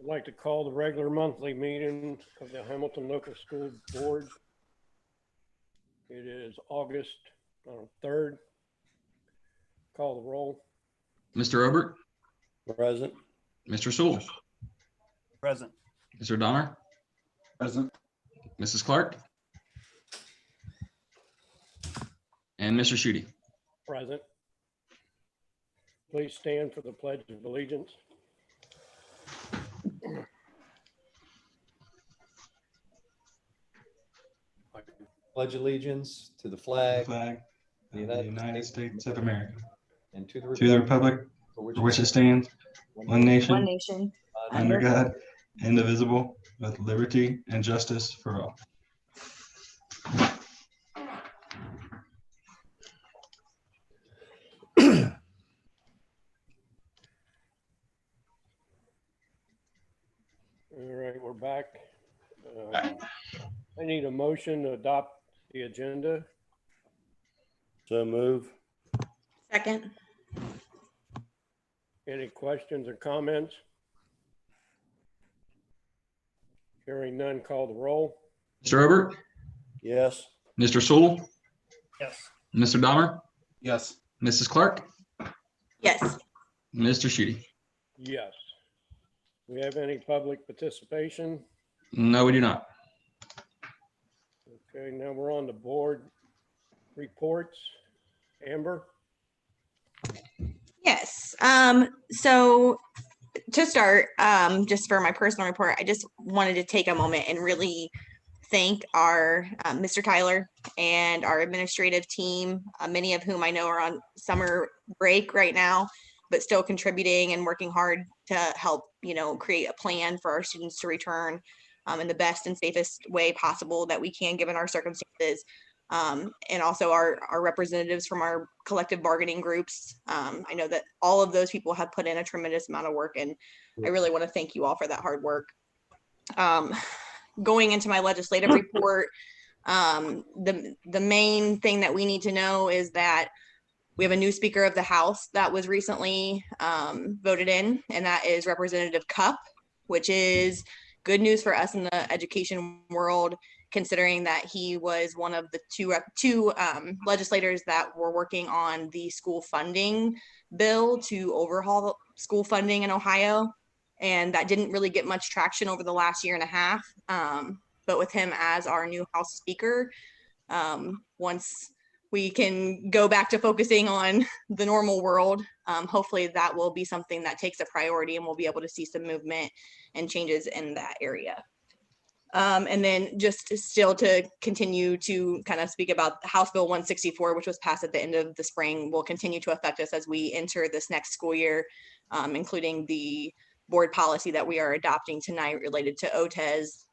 I'd like to call the regular monthly meeting of the Hamilton Local School Board. It is August 3rd. Call the roll. Mr. Obert? Present. Mr. Sewell? Present. Mr. Donner? Present. Mrs. Clark? And Mr. Schutte? Present. Please stand for the Pledge of Allegiance. Pledge allegiance to the flag Flag of of the United States of America, and to the republic for which it stands, one One nation, nation, under God, indivisible, with liberty and justice for all. All right, we're back. I need a motion to adopt the agenda. So move. second, Any questions or comments? Hearing none, call the roll. Mr. Obert? Yes. Mr. Sewell? Yes. Mr. Donner? Yes. Mrs. Clark? yes, Mr. Schutte? Yes. Do we have any public participation? No, we do not. Okay, now we're on the board reports. Amber? yes. So to start, just for my personal report, I just wanted to take a moment and really thank our Mr. Tyler and our administrative team, many of whom I know are on summer break right now, but still contributing and working hard to help, create a plan for our students to return in the best and safest way possible that we can given our circumstances. And also our representatives from our collective bargaining groups. I know that all of those people have put in a tremendous amount of work, and I really want to thank you all for that hard work. Going into my legislative report, the main thing that we need to know is that we have a new Speaker of the House that was recently voted in, and that is Representative Cupp, which is good news for us in the education world, considering that he was one of the two legislators that were working on the school funding bill to overhaul school funding in Ohio. And that didn't really get much traction over the last year and a half. But with him as our new House Speaker, once we can go back to focusing on the normal world, hopefully that will be something that takes a priority and we'll be able to see some movement and changes in that area. And then just still to continue to kind of speak about House Bill 164, which was passed at the end of the spring, will continue to affect us as we enter this next school year, including the board policy that we are adopting tonight related to OTES,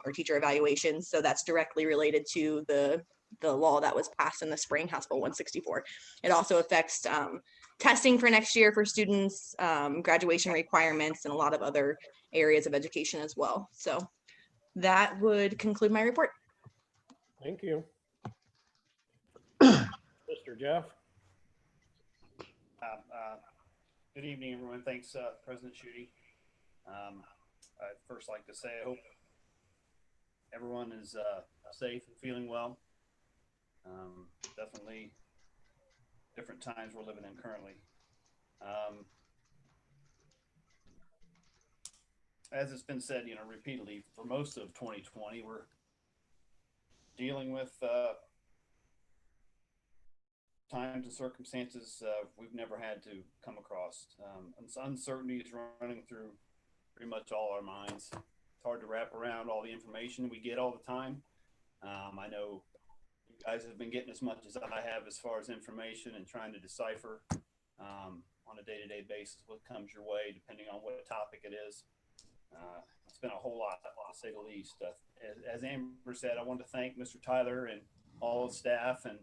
or teacher evaluations. So that's directly related to the law that was passed in the spring, House Bill 164. It also affects testing for next year for students, graduation requirements, and a lot of other areas of education as well. So that would conclude my report. Thank you. Mr. Jeff? Good evening, everyone. Thanks, President Schutte. I'd first like to say I hope everyone is safe and feeling well. Definitely different times we're living in currently. As it's been said, repeatedly, for most of 2020, we're dealing with times and circumstances we've never had to come across. Uncertainty is running through pretty much all our minds. It's hard to wrap around all the information we get all the time. I know you guys have been getting as much as I have as far as information and trying to decipher on a day-to-day basis what comes your way, depending on what topic it is. It's been a whole lot, to say the least. As Amber said, I want to thank Mr. Tyler and all the staff and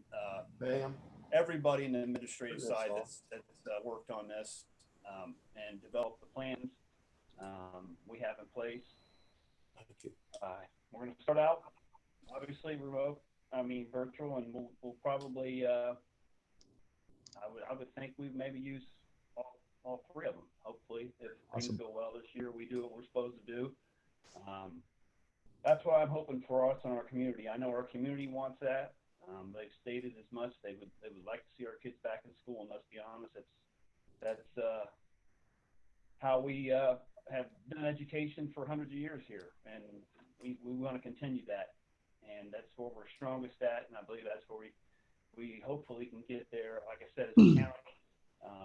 everybody in the administrative side that's worked on this and developed the plans we have in place. We're going to start out, obviously, virtual, and we'll probably, I would think we maybe use all three of them, hopefully, if things go well this year. sure we do what we're supposed to do. That's what I'm hoping for us in our community. I know our community wants that. They've stated as much. They would like to see our kids back in school, and let's be honest, that's how we have done education for hundreds of years here, and we want to continue that. And that's where we're strongest at, and I believe that's where we hopefully can get there. Like I said, as a county,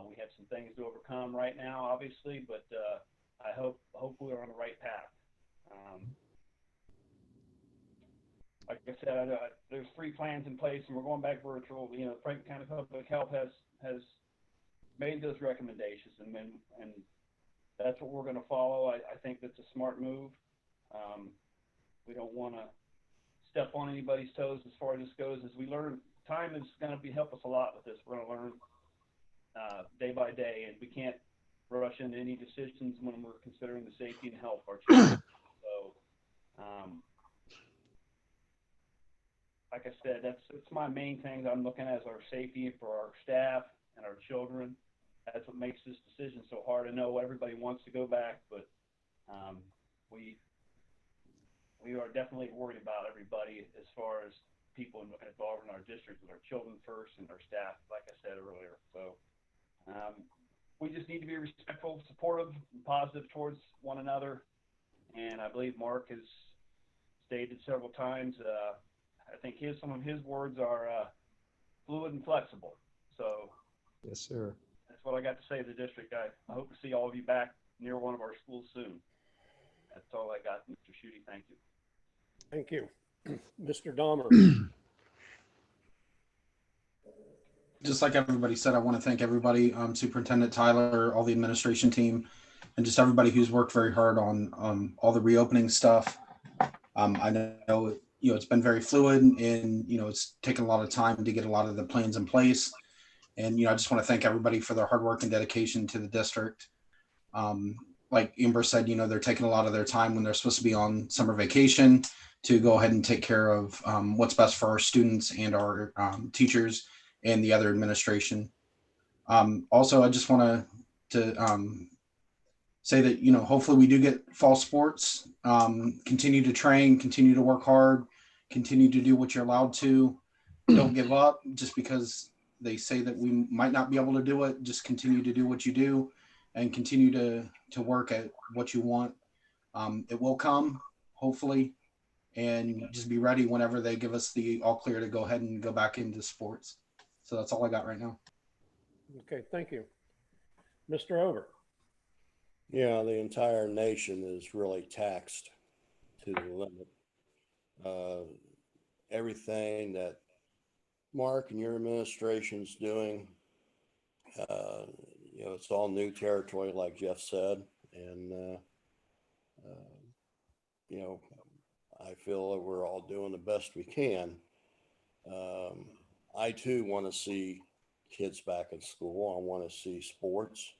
we have some things to overcome right now, obviously, but I hope we're on the right path. Like I said, there's 3 plans in place, and we're going back virtual. You know, Franklin County Public Health has made those recommendations, and that's what we're going to follow. I think that's a smart move. We don't want to step on anybody's toes as far as this goes. As we learn, time is going to help us a lot with this. We're going to learn day by day, and we can't rush into any decisions when we're considering the safety and health of our children. So, like I said, that's my main thing I'm looking at, is our safety for our staff and our children. That's what makes this decision so hard. I know everybody wants to go back, but we are definitely worried about everybody as far as people involved in our district, with our children first and our staff, like I said earlier. So we just need to be respectful, supportive, and positive towards one another. And I believe Mark has stated several times, I think some of his words are fluid and flexible. So Yes, sir. that's what I got to say to the district. I hope to see all of you back near one of our schools soon. That's all I got, Mr. Schutte. Thank you. Thank you. Mr. Dahmer. Just like everybody said, I want to thank everybody, Superintendent Tyler, all the administration team, and just everybody who's worked very hard on all the reopening stuff. I know, it's been very fluid, and, it's taken a lot of time to get a lot of the plans in place. And, I just want to thank everybody for their hard work and dedication to the district. Like Amber said, they're taking a lot of their time when they're supposed to be on summer vacation to go ahead and take care of what's best for our students and our teachers and the other administration. Also, I just want to say that, hopefully we do get fall sports, continue to train, continue to work hard, continue to do what you're allowed to. Don't give up just because they say that we might not be able to do it. Just continue to do what you do and continue to work at what you want. It will come, hopefully, and just be ready whenever they give us the all clear to go ahead and go back into sports. So that's all I got right now. Okay, thank you. Mr. Over. Yeah, the entire nation is really taxed to the limit. Everything that Mark and your administration's doing, it's all new territory, like Jeff said. And, I feel that we're all doing the best we can. I too want to see kids back in school. I want to see sports.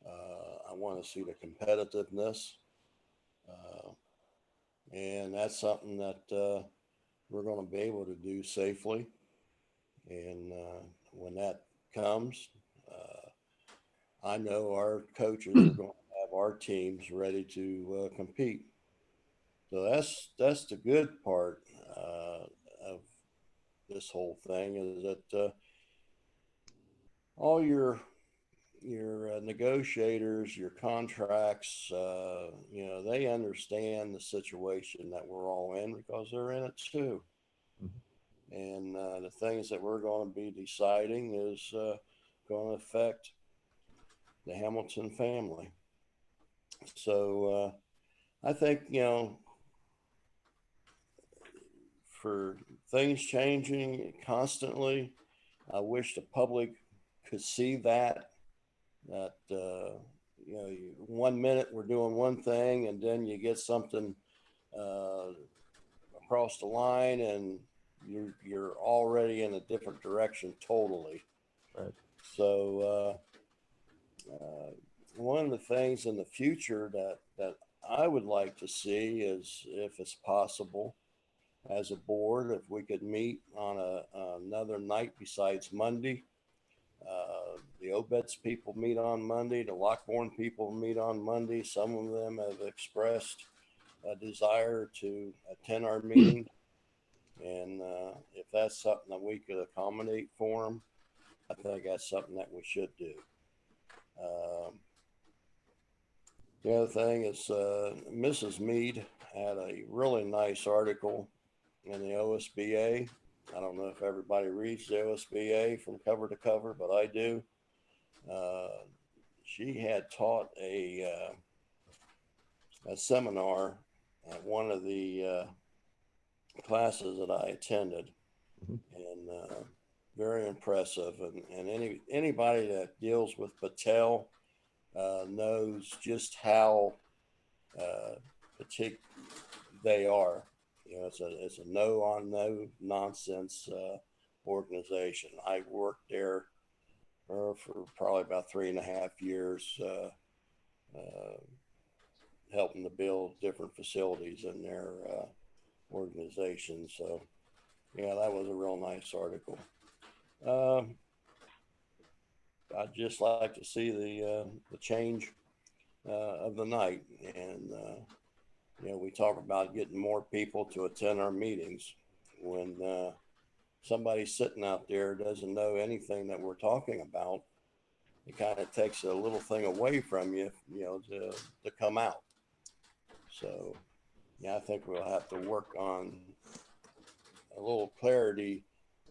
I want to see the competitiveness. And that's something that we're going to be able to do safely. And when that comes, I know our coaches are going to have our teams ready to compete. So that's the good part of this whole thing, is that all your negotiators, your contracts, they understand the situation that we're all in, because they're in it too. Mm-hmm. And the things that we're going to be deciding is going to affect the Hamilton family. So I think, for things changing constantly, I wish the public could see that 1 minute we're doing one thing, and then you get something across the line and you're already in a different direction totally. Right. So one of the things in the future that I would like to see is, if it's possible, as a board, if we could meet on another night besides Monday, the Obetz people meet on Monday, the Lockbourne people meet on Monday. Some of them have expressed a desire to attend our meeting. And if that's something that we could accommodate for them, I think that's something that we should do. The other thing is Mrs. Mead had a really nice article in the OSBA. I don't know if everybody reads the OSBA from cover to cover, but I do. She had taught a seminar at one of the classes that I attended, and very impressive. And anybody that deals with Patel knows just how particular they are. You know, it's a no nonsense organization. I worked there for probably about 3.5 years, helping to build different facilities in their organization. So, yeah, that was a real nice article. I'd just like to see the change of the night, and you know, we talk about getting more people to attend our meetings. When somebody sitting out there doesn't know anything that we're talking about, it kind of takes a little thing away from you, you know, to come out. So, yeah, I think we'll have to work on a little clarity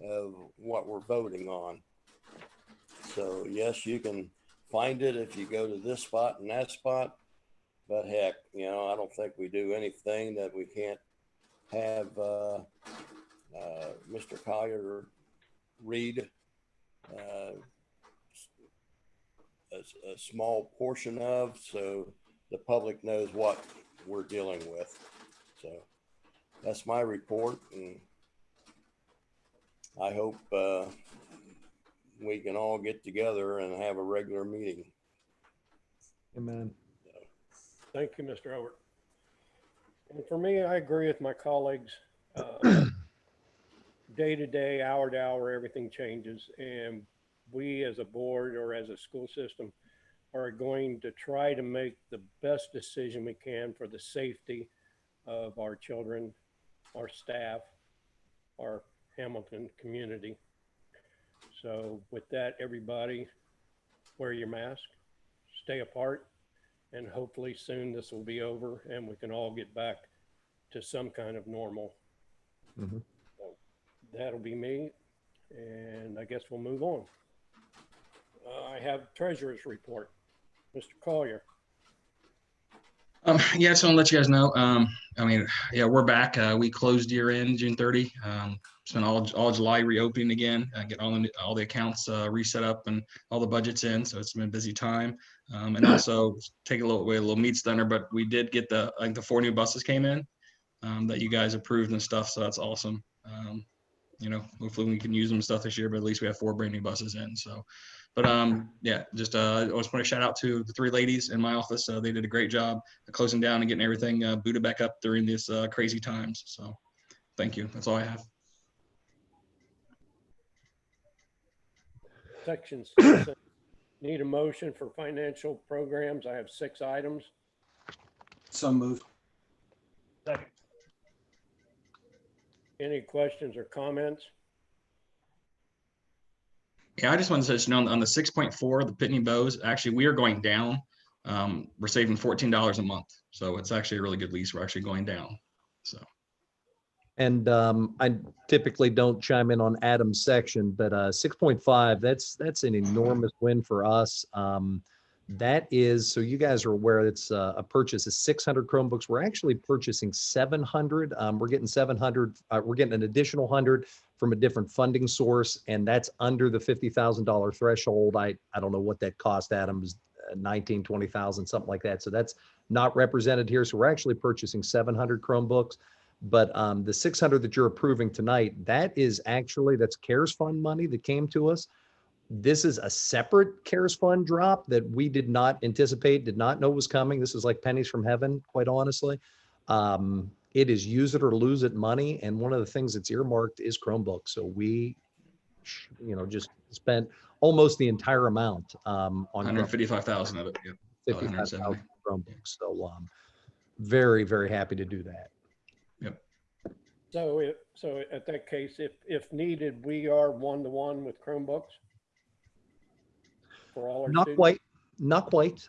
of what we're voting on. So, yes, you can find it if you go to this spot and that spot, but heck, you know, I don't think we do anything that we can't have Mr. Collier read a small portion of, so the public knows what we're dealing with. So that's my report, and I hope we can all get together and have a regular meeting. Amen. Thank you, Mr. Howard. And for me, I agree with my colleagues. Day to day, hour to hour, everything changes. And we as a board or as a school system are going to try to make the best decision we can for the safety of our children, our staff, our Hamilton community. So with that, everybody, wear your mask, stay apart, and hopefully soon this will be over and we can all get back to some kind of normal. Mm-hmm. So that'll be me, and I guess we'll move on. I have treasurer's report. Mr. Collier. Yeah, so I'll let you guys know. I mean, yeah, we're back. We closed year end June 30. Spent all July reopening again, get all the accounts reset up and all the budgets in. So it's been a busy time. And also take a little meat stunner, but we did get the 4 new buses came in that you guys approved and stuff. So that's awesome. You know, hopefully we can use them and stuff this year, but at least we have 4 brand new buses in. So, but yeah, just I just want to shout out to the 3 ladies in my office. They did a great job closing down and getting everything booted back up during this crazy times. So thank you. That's all I have. Section 6, need a motion for financial programs. I have 6 items. So moved. Second. Any questions or comments? Yeah, I just wanted to let you know on the 6.4, the Pitney Bowes, actually we are going down. We're saving $14 a month. So it's actually a really good lease. We're actually going down. So. And I typically don't chime in on Adam's section, but 6.5, that's an enormous win for us. That is, so you guys are aware, it's a purchase of 600 Chromebooks. We're actually purchasing 700. We're getting 700. We're getting an additional 100 from a different funding source, and that's under the $50,000 threshold. I don't know what that cost, Adam, is 19, 20,000, something like that. So that's not represented here. So we're actually purchasing 700 Chromebooks. But the 600 that you're approving tonight, that's CARES Fund money that came to us. This is a separate CARES Fund drop that we did not anticipate, did not know was coming. This is like pennies from heaven, quite honestly. It is use it or lose it money. And one of the things that's earmarked is Chromebooks. So we, just spent almost the entire amount on Chromebooks, 155,000 of it. Yep. 55,000 170. Chromebooks. So very, very happy to do that. Yep. So at that case, if needed, we are one-to-one with Chromebooks for all our Not students? quite, not quite.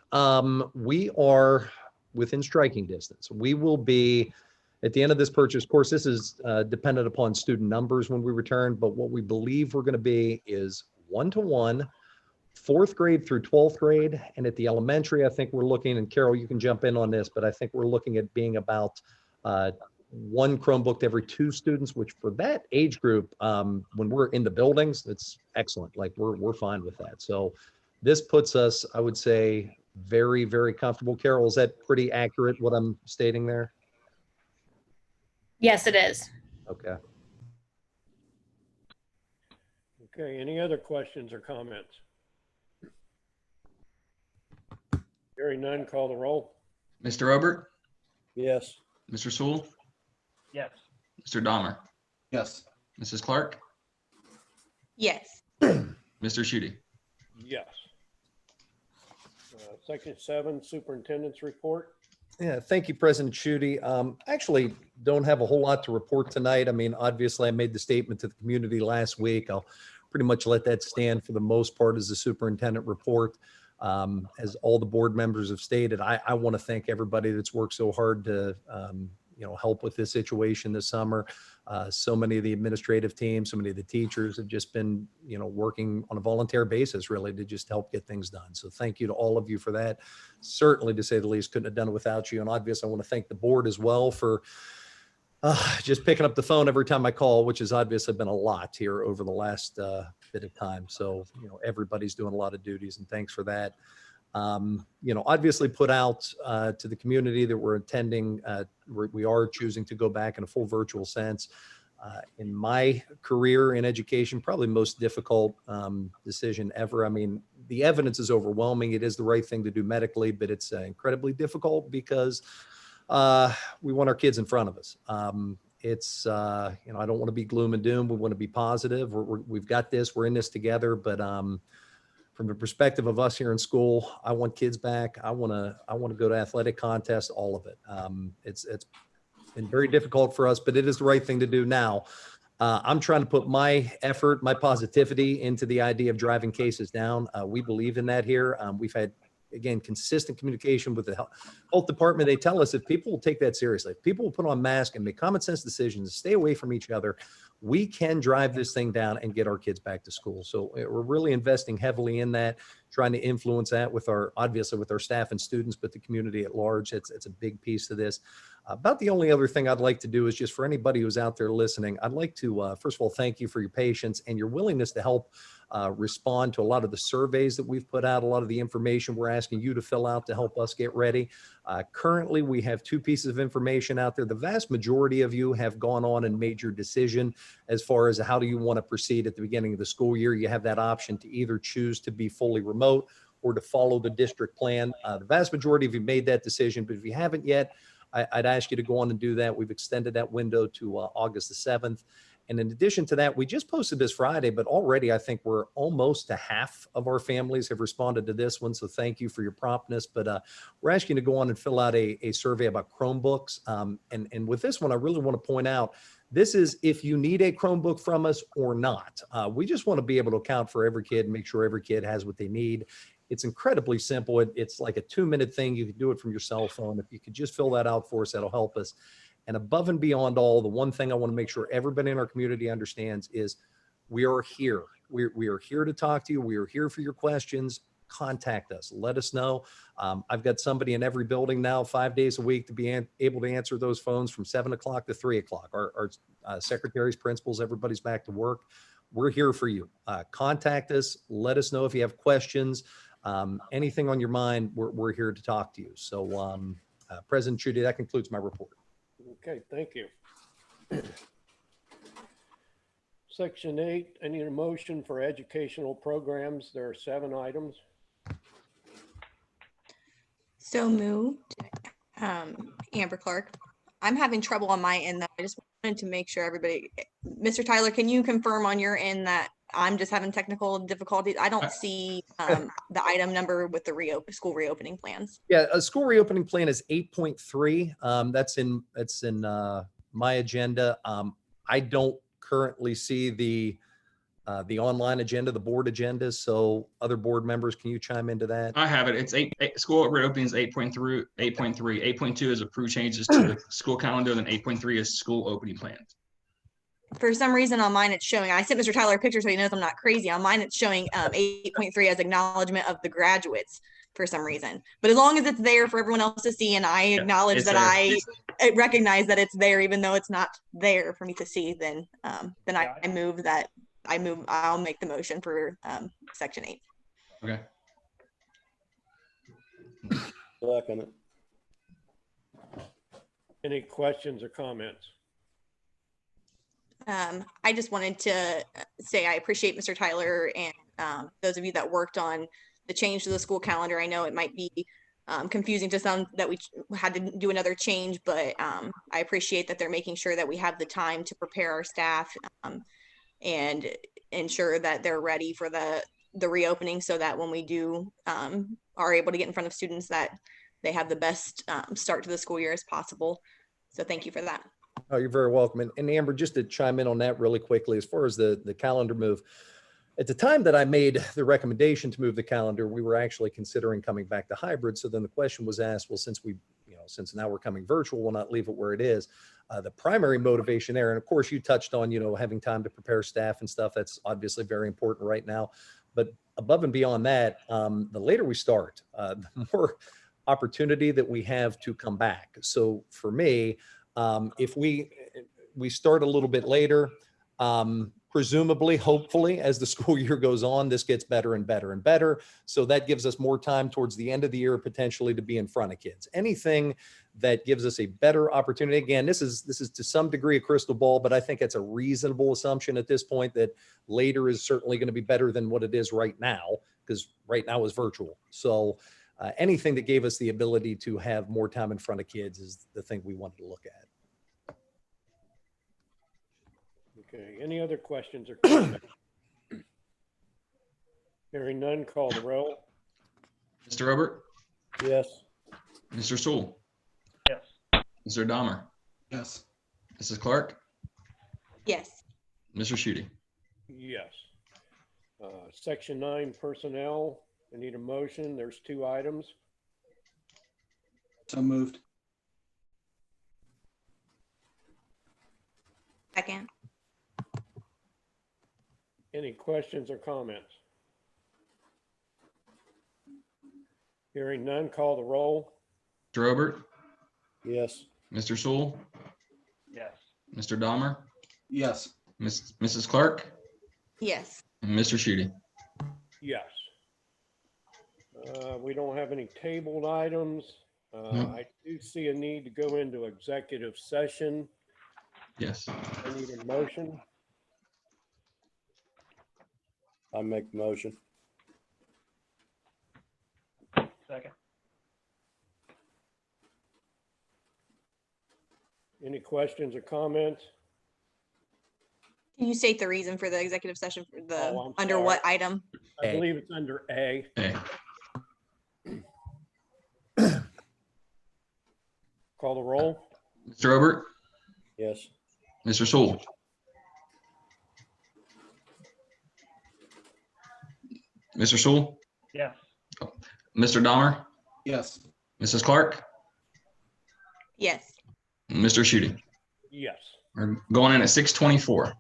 We are within striking distance. We will be at the end of this purchase. Of course, this is dependent upon student numbers when we return, but what we believe we're going to be is one-to-one, 4th grade through 12th grade. And at the elementary, I think we're looking, and Carol, you can jump in on this, but I think we're looking at being about 1 Chromebook to every 2 students, which for that age group, when we're in the buildings, it's excellent. Like we're fine with that. So this puts us, I would say, very, very comfortable. Carol, is that pretty accurate what I'm stating there? Yes, it is. Okay. Okay, any other questions or comments? Hearing none, call the roll. Mr. Obert, Yes. Mr. Sewell, Yes. Mr. Dahmer, Yes. Mrs. Clark, Yes. Mr. Shutey. Yes. Section 7, Superintendent's report. Yeah, thank you, President Schutte. Actually, don't have a whole lot to report tonight. I mean, obviously, I made the statement to the community last week. I'll pretty much let that stand for the most part as the superintendent report. As all the board members have stated, I want to thank everybody that's worked so hard to help with this situation this summer. So many of the administrative teams, so many of the teachers have just been, working on a volunteer basis really to just help get things done. So thank you to all of you for that. Certainly, to say the least, couldn't have done it without you. And obviously, I want to thank the board as well for just picking up the phone every time I call, which has obviously been a lot here over the last bit of time. So, everybody's doing a lot of duties, and thanks for that. Obviously put out to the community that we're attending, we are choosing to go back in a full virtual sense. In my career in education, probably most difficult decision ever. I mean, the evidence is overwhelming. It is the right thing to do medically, but it's incredibly difficult because we want our kids in front of us. I don't want to be gloom and doom. We want to be positive. We've got this, we're in this together, but from the perspective of us here in school, I want kids back. I want to go to athletic contests, all of it. It's been very difficult for us, but it is the right thing to do now. I'm trying to put my effort, my positivity into the idea of driving cases down. We believe in that here. We've had, again, consistent communication with the health department. They tell us if people will take that seriously, if people will put on masks and make common sense decisions, stay away from each other, we can drive this thing down and get our kids back to school. So we're really investing heavily in that, trying to influence that with obviously with our staff and students, but the community at large. It's a big piece of this. About the only other thing I'd like to do is just for anybody who's out there listening, I'd like to, first of all, thank you for your patience and your willingness to help respond to a lot of the surveys that we've put out, a lot of the information we're asking you to fill out to help us get ready. Currently, we have 2 pieces of information out there. The vast majority of you have gone on and made your decision as far as how do you want to proceed at the beginning of the school year. You have that option to either choose to be fully remote or to follow the district plan. The vast majority of you made that decision, but if you haven't yet, I'd ask you to go on and do that. We've extended that window to August the 7th. And in addition to that, we just posted this Friday, but already I think we're almost to half of our families have responded to this one. So thank you for your promptness. But we're asking you to go on and fill out a survey about Chromebooks. And with this one, I really want to point out, this is if you need a Chromebook from us or not. We just want to be able to account for every kid and make sure every kid has what they need. It's incredibly simple. It's like a 2-minute thing. You can do it from your cell phone. If you could just fill that out for us, that'll help us. And above and beyond all, the one thing I want to make sure everybody in our community understands is we are here. We are here to talk to you. We are here for your questions. Contact us. Let us know. I've got somebody in every building now 5 days a week to be able to answer those phones from 7 o'clock to 3 o'clock. Our secretaries, principals, everybody's back to work. We're here for you. Contact us. Let us know if you have questions. Anything on your mind, we're here to talk to you. So President Schutte, that concludes my report. Okay, thank you. Section 8, I need a motion for educational programs. There are 7 items. So moved. Amber Clark. I'm having trouble on my end. I just wanted to make sure everybody, Mr. Tyler, can you confirm on your end that I'm just having technical difficulties. I don't see the item number with the school reopening plans. Yeah, a school reopening plan is 8.3. That's in my agenda. I don't currently see the online agenda, the board agenda. So other board members, can you chime into that? I have it. It's school reopening is 8.3, 8.3. 8.2 is approved changes to the school calendar. Then 8.3 is school opening plans. For some reason on mine, it's showing, I sent Mr. Tyler a picture so he knows I'm not crazy. On mine, it's showing 8.3 as acknowledgement of the graduates for some reason. But as long as it's there for everyone else to see and I acknowledge that I recognize that it's there, even though it's not there for me to see, then I'll make the motion for section 8. Okay. Second it. Any questions or comments? I just wanted to say I appreciate Mr. Tyler and those of you that worked on the change to the school calendar. I know it might be confusing to some that we had to do another change, but I appreciate that they're making sure that we have the time to prepare our staff and ensure that they're ready for the reopening, so that when we do are able to get in front of students, that they have the best start to the school year as possible. So thank you for that. Oh, you're very welcome. And Amber, just to chime in on that really quickly, as far as the calendar move, at the time that I made the recommendation to move the calendar, we were actually considering coming back to hybrid. So then the question was asked, well, since now we're coming virtual, we'll not leave it where it is. The primary motivation there, and of course you touched on, having time to prepare staff and stuff. That's obviously very important right now. But above and beyond that, the later we start, the more opportunity that we have to come back. So for me, if we start a little bit later, presumably, hopefully, as the school year goes on, this gets better and better and better. So that gives us more time towards the end of the year, potentially, to be in front of kids. Anything that gives us a better opportunity. Again, this is to some degree a crystal ball, but I think it's a reasonable assumption at this point that later is certainly going to be better than what it is right now, because right now is virtual. So anything that gave us the ability to have more time in front of kids is the thing we wanted to look at. Okay, any other questions or comments? Hearing none, call the roll. Mr. Robert, Yes. Mr. Sewell, Yes. Mr. Dahmer, Yes. Mrs. Clark, Yes. Mr. Schutte. Yes. Section 9, personnel. I need a motion. There's 2 items. So moved. Second. Any questions or comments? Hearing none, call the roll. Mr. Robert, Yes. Mr. Sewell, Yes. Mr. Dahmer, Yes. Mrs. Clark, Yes. and Mr. Schutte. Yes. We don't have any tabled items. Nope. I do see a need to go into executive session. Yes. I need a motion. I make the motion. Second. Any questions or comments? Can you state the reason for the executive session for the Oh, I'm under sorry. what item? I A. believe it's under A. Hey, Call the roll. Mr. Robert, Yes. Mr. Sewell, Mr. Sewell, Yes. Mr. Dahmer, Yes. Mrs. Clark, Yes. and Mr. Schutte. Yes. We're going in at 6:24.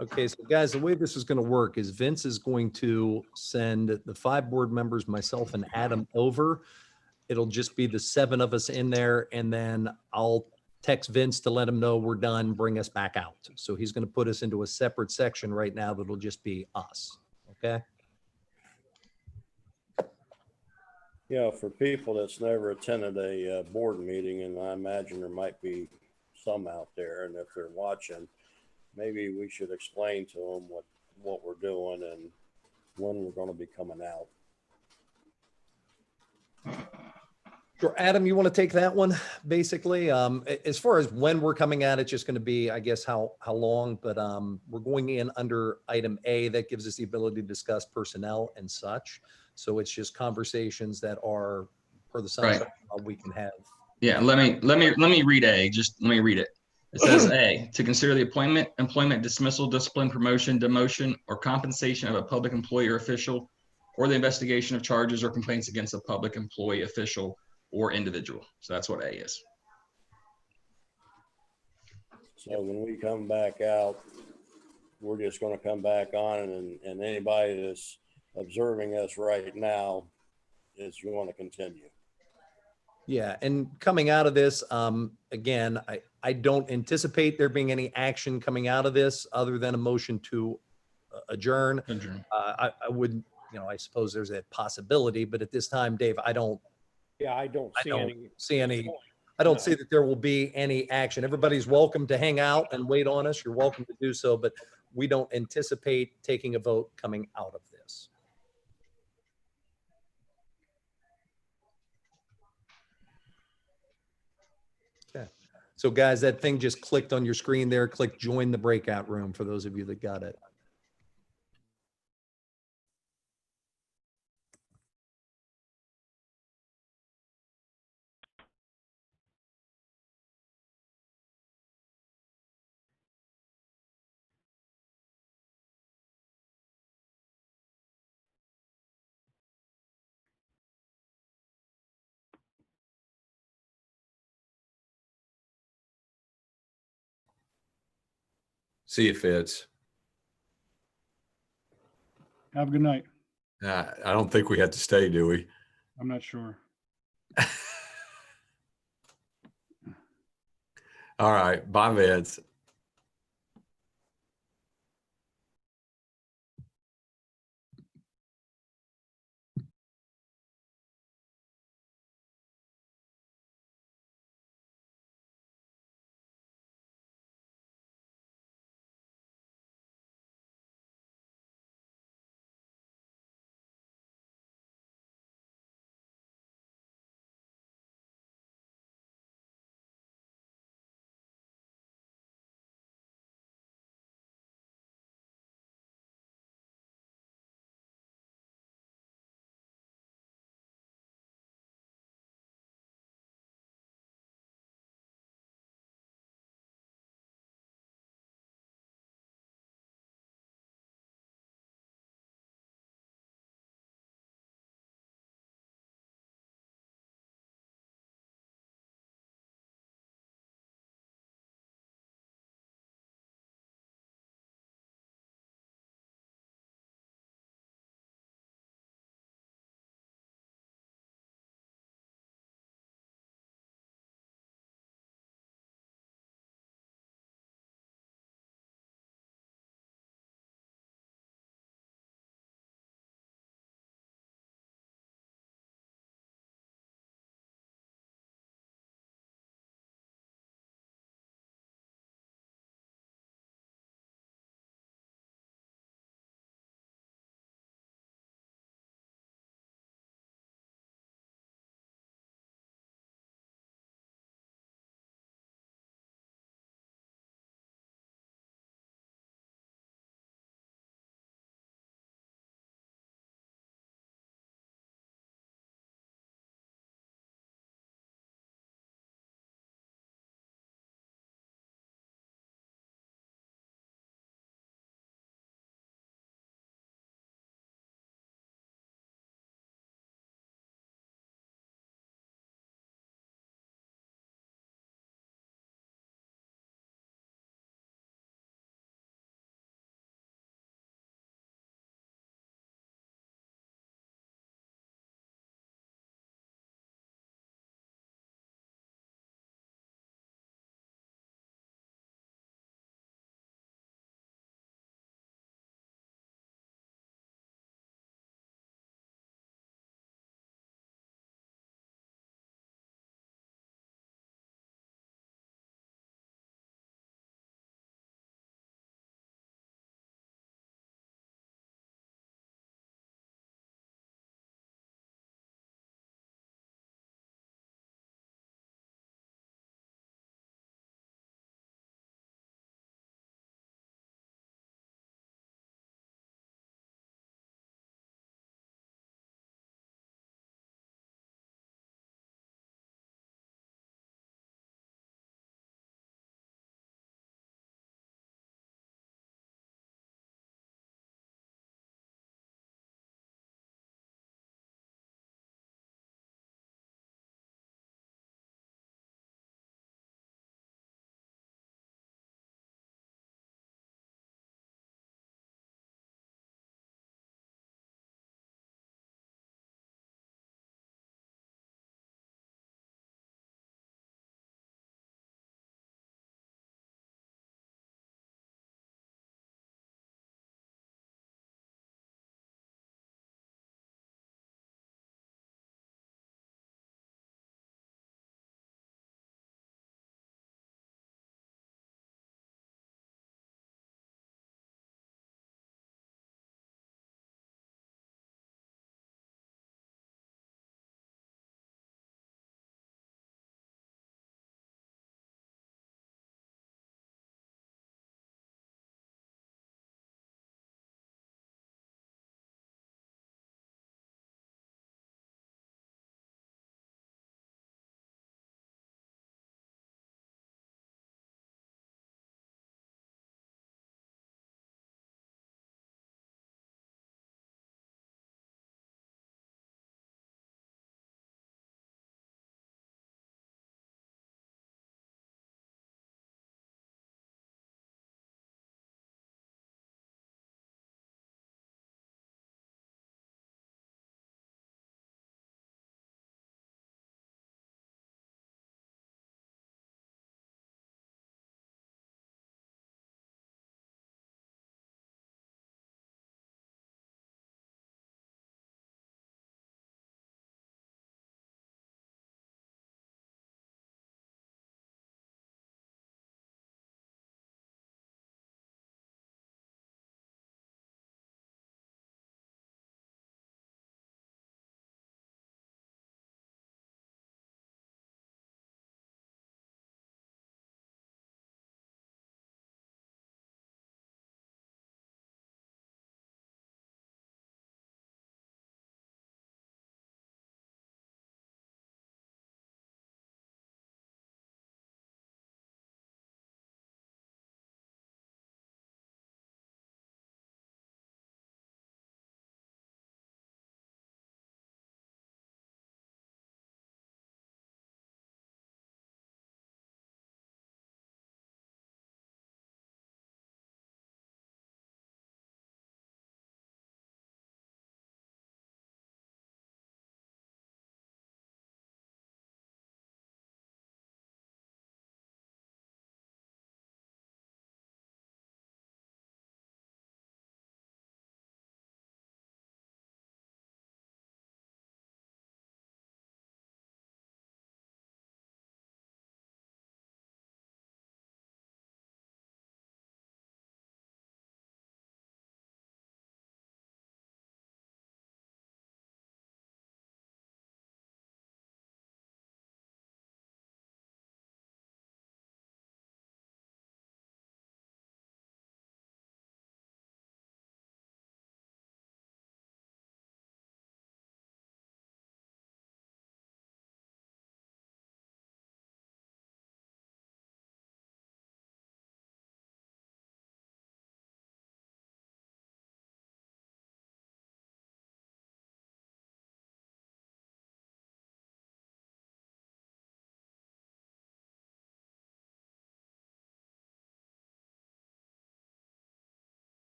Okay, so guys, the way this is going to work is Vince is going to send the 5 board members, myself and Adam, over. It'll just be the 7 of us in there, and then I'll text Vince to let him know we're done, bring us back out. So he's going to put us into a separate section right now that'll just be us. Okay? Yeah, for people that's never attended a board meeting, and I imagine there might be some out there, and if they're watching, maybe we should explain to them what we're doing and when we're going to be coming out. Sure. Adam, you want to take that one? Basically, as far as when we're coming at it, just going to be, I guess, how long, but we're going in under item A. That gives us the ability to discuss personnel and such. So it's just conversations that are per the sunset law we can have. Yeah, let me read A. Just let me read it. It says A, to consider the appointment, employment, dismissal, discipline, promotion, demotion, or compensation of a public employee or official, or the investigation of charges or complaints against a public employee, official, or individual. So that's what A is. So when we come back out, we're just gonna come back on and anybody that's observing us right now is going to continue. Yeah, and coming out of this, again, I don't anticipate there being any action coming out of this other than a motion to adjourn. Adjourn. I would, I suppose there's a possibility, but at this time, Dave, I don't see any. I don't see that there will be any action. Everybody's welcome to hang out and wait on us. You're welcome to do so, but we don't anticipate taking a vote coming out of this. Okay. So guys, that thing just clicked on your screen there. Click join the breakout room for those of you that got it. See you, Fitz. Have a good night. I don't think we have to stay, do we? I'm not sure. All right. Bye, Vince.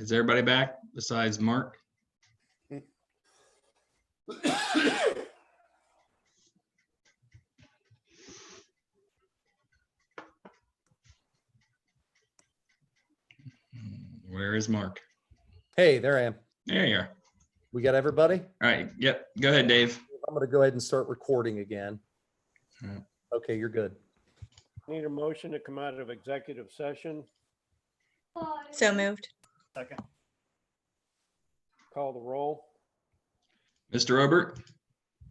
Is everybody back besides Mark? Where is Mark? Hey, there I am. There you are. We got everybody? All right. Yep. Go ahead, Dave. I'm going to go ahead and start recording again. Yeah. Okay, you're good. Need a motion to come out of executive session. So moved. Second. Call the roll. Mr. Robert,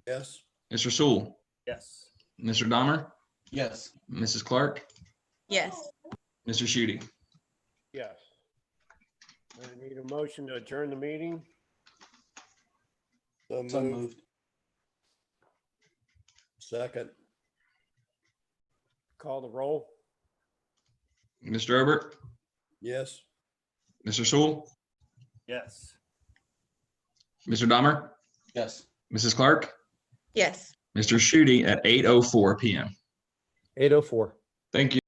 Yes. Mr. Sewell, Yes. Mr. Dahmer, Yes. Mrs. Clark, Yes. Mr. Shooty. Yes. I need a motion to adjourn the meeting. So So moved. moved. Second. Call the roll. Mr. Robert, Yes. Mr. Sewell, Yes. Mr. Dahmer, Yes. Mrs. Clark, Yes. Mr. Shooty at 8:04 p.m. 8:04. Thank you.